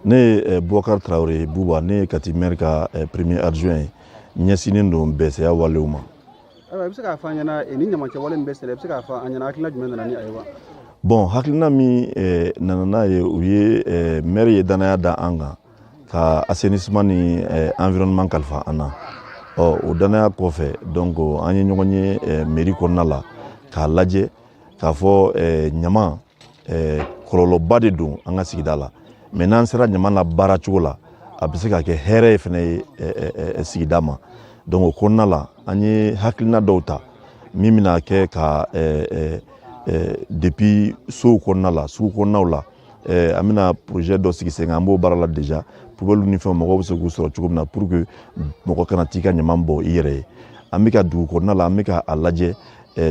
Ne Boubacar Traoré Bouba ne kati maire ka premier adjoint ɲɛsinen don bɛsɛya walew ma. I bɛ se k'a fɔ an ɲɛna ni ɲamacɛ wale min bɛ sen i bɛ se k'a fɔ an ɲɛna hakilina jumɛn nana ni a ye wa? Bon hakilina min nana n'a ye u ye maire ye danaya da an kan ka assainissement ni environnement kalifa an na. O danaya kɔfɛ donc an ye ɲɔgɔn ye mairie kɔnɔna la k'a lajɛ k'a fɔ ɲama kɔlɔlɔba de don an ka sigida la. Mais n'an sera ɲama la baara cogo la a bɛ se ka kɛ hɛrɛ ye fana ye sigida ma. Donc o kɔnɔna la an ye hakilina dɔw ta min bɛna kɛ ka depuis sow kɔnɔna la sugu kɔnɔnaw la an bɛna projet dɔ sigi sen kan an b'o baara la déjà poubelle ni fɛn mɔgɔw bɛ se k'u sɔrɔ cogo min na pour que mɔgɔ kana t'i ka ɲama bɔ i yɛrɛ ye. An bɛ ka dugu kɔnɔna la an bɛ ka a lajɛ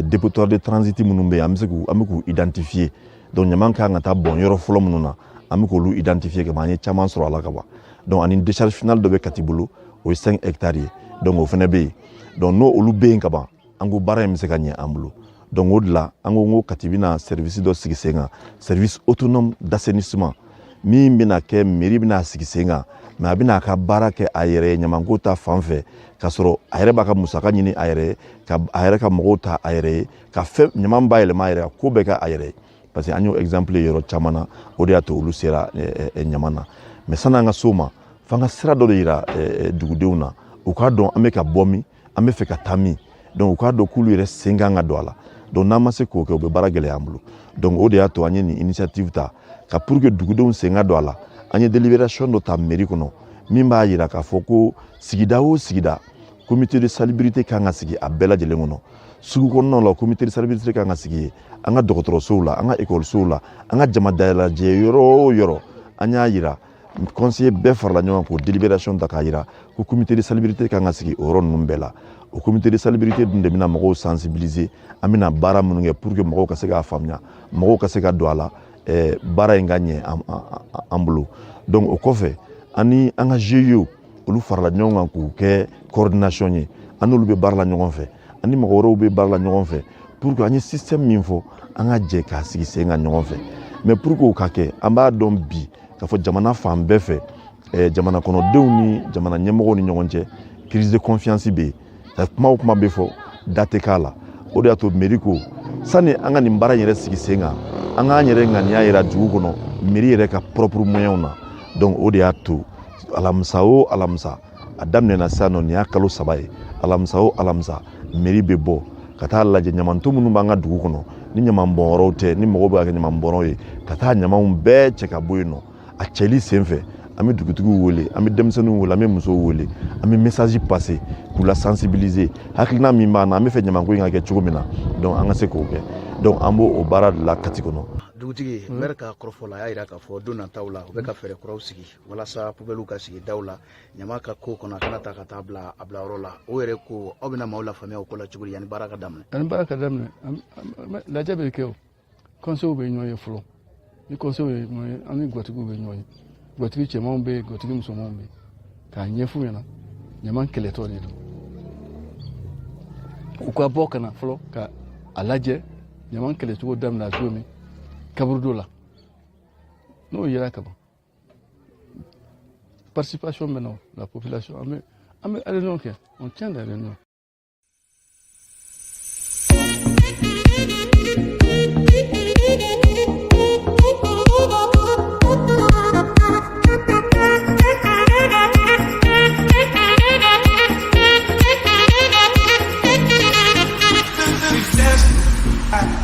dépotoir de transit minnu bɛ yen an bɛ k'u identifier. Donc ɲama kan ka taa bɔn yɔrɔ fɔlɔ minnu na an bɛ k'olu identifier ka ban an ye caman sɔrɔ a la ka ban. Donc ani décharge finale dɔ bɛ Kati bolo o ye 5 hectares ye. Donc o fana bɛ yen. Donc n'o olu bɛ yen ka ban an ko baara in bɛ se ka ɲɛ an bolo. Donc o de la an ko Kati bɛna service dɔ sigi sen kan service autonome d'assainissement min bɛna kɛ mairie bɛna sigi sen kan mais a bɛna a ka baara kɛ a yɛrɛ ye ɲamanko ta fan fɛ ka sɔrɔ a yɛrɛ b'a ka musaka ɲini a yɛrɛ ye ka a yɛrɛ ka mɔgɔw ta a yɛrɛ ye ka fɛn ɲaman bayɛlɛma a yɛrɛ ka ko bɛɛ kɛ a yɛrɛ ye. Parce que an y'o exemple ye yɔrɔ caman na o de y'a to olu sera ɲaman na. Mais san'an ka s'o ma f'an ka sira dɔ de yira dugudenw na u k'a dɔn an bɛ ka bɔ min an bɛ fɛ ka taa min. Donc u k'a dɔn k'olu yɛrɛ sen kan ka don a la. Donc n'an ma se k'o kɛ u bɛ baara gɛlɛya an bolo. Donc o de y'a to an ye nin initiative ta ka pour que dugudenw sen ka don a la an ye délibération dɔ ta mairie kɔnɔ min b'a yira k'a fɔ ko sigida o sigida comité de salubrité kan ka sigi a bɛɛ lajɛlen kɔnɔ. Sugu kɔnɔnaw la comité de salubrité kan ka sigi yen an ka dɔgɔtɔrɔsow la an ka écolesow la an ka jama dayɛlɛjɛ yɔrɔ o yɔrɔ an y'a yira conseiller bɛɛ farala ɲɔgɔn kan k'o délibération ta k'a yira ko comité de salubrité kan ka sigi o yɔrɔ ninnu bɛɛ la. O comité de salubrité dun de bɛna mɔgɔw sensibiliser an bɛna baara minnu kɛ pour que mɔgɔw ka se k'a faamuya mɔgɔw ka se ka don a la baara in ka ɲɛ an bolo. Donc o kɔfɛ ani an ka GIE olu farala ɲɔgɔn kan k'u kɛ coordination ye an n'olu bɛ baara la ɲɔgɔn fɛ ani mɔgɔ wɛrɛw bɛ baara la ɲɔgɔn fɛ pour que an ye système min fɔ an ka jɛ k'a sigi sen kan ɲɔgɔn fɛ. Mais pour que o ka kɛ an b'a dɔn bi k'a fɔ jamana fan bɛɛ fɛ jamana kɔnɔdenw ni jamana ɲɛmɔgɔw ni ɲɔgɔn cɛ crise de confiance bɛ yen. Kuma o kuma bɛ fɔ da tɛ k'a la o de y'a to mairie ko sani an ka nin baara in yɛrɛ sigi sen kan an k'an yɛrɛ ŋaniya yira dugu kɔnɔ mairie yɛrɛ ka propre moyens na. Donc o de y'a to alamisa o alamisa a daminɛna sisan nɔ nin y'a kalo 3 ye alamisa o alamisa mairie bɛ bɔ ka taa lajɛ ɲamanton minnu b'an ka dugu kɔnɔ ni ɲaman bɔnyɔrɔw tɛ ni mɔgɔw bɛ ka kɛ ɲaman bɔnyɔrɔ ye ka taa ɲamanw bɛɛ cɛ ka bɔ yen nɔ a cɛli sen fɛ an bɛ dugutigiw wele an bɛ denmisɛnninw wele an bɛ musow wele an bɛ message passer k'u la sensibiliser hakilina min b'an na an bɛ fɛ ɲamanko in ka kɛ cogo min na donc an ka se k'o kɛ donc an b'o baara de la Kati kɔnɔ. Dugutigi maire ka kɔrɔfɔ la a y'a yira k'a fɔ don nataw la u bɛ ka fɛɛrɛ kuraw sigi walasa poubelle ka sigi daw la ɲama ka ko kɔnɔ a kana ta ka taa bila a bila yɔrɔ la o yɛrɛ ko aw bɛna maaw lafaamuya o ko la cogo di yanni baara ka daminɛ. Yanni baara ka daminɛ lajɛ bɛ kɛ o conseil bɛ ɲɔgɔn ye fɔlɔ ni conseil bɛ ɲɔgɔn ye an ni gatigiw bɛ ɲɔgɔn ye gatigi cɛmanw bɛ yen gatigi musomanw bɛ yen k'a ɲɛf'u ɲɛna ɲama kɛlɛtɔ de don u ka bɔ ka na fɔlɔ ka a lajɛ ɲama kɛlɛcogo daminɛ cogo min kaburudo la n'o yera ka ban participation bɛ na la population an bɛ réunion kɛ on tient des réunions